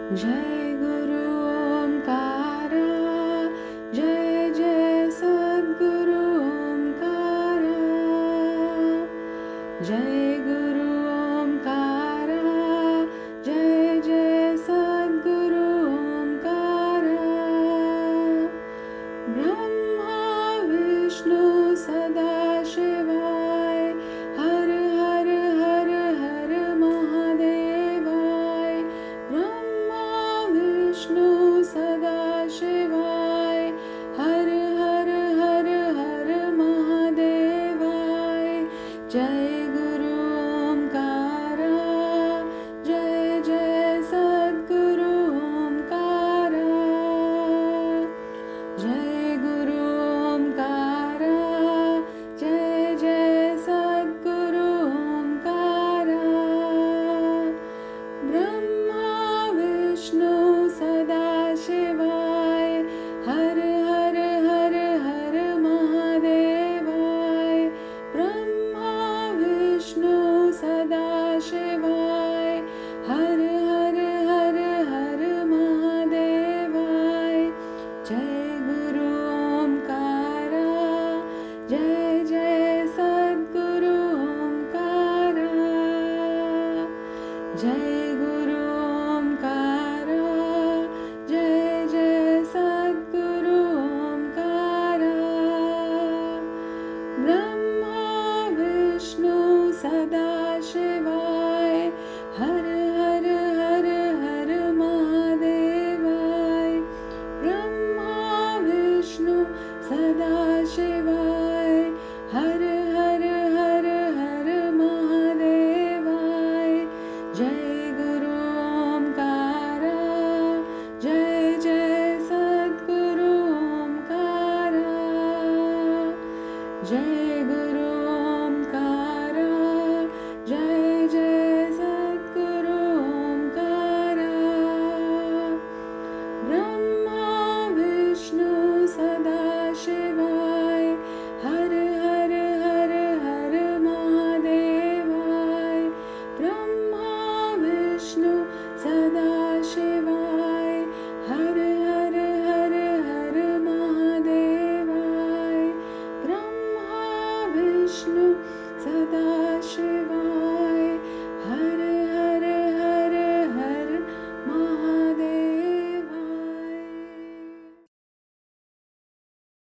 जय गुरु ओंकारा, जय जय सद्गुरु ओंकारा। जय गुरु ओंकारा, जय जय सद्गुरु ओंकारा। ब्रह्मा विष्णु सदा शिवाय, हर हर हर हर महादेवाय। ब्रह्मा विष्णु सदा शिवाय, हर हर हर हर महादेवाय। जय गुरु ओंकारा, जय जय सद्गुरु ओंकारा। जय गुरु ओंकारा, जय जय सद्गुरु ओंकारा। ब्रह्मा विष्णु सदा शिवाय, हर हर हर हर महादेवाय। ब्रह्मा विष्णु सदा शिवाय, हर हर हर हर महादेवाय। जय गुरु ओंकारा, जय जय सद्गुरु ओंकारा। जय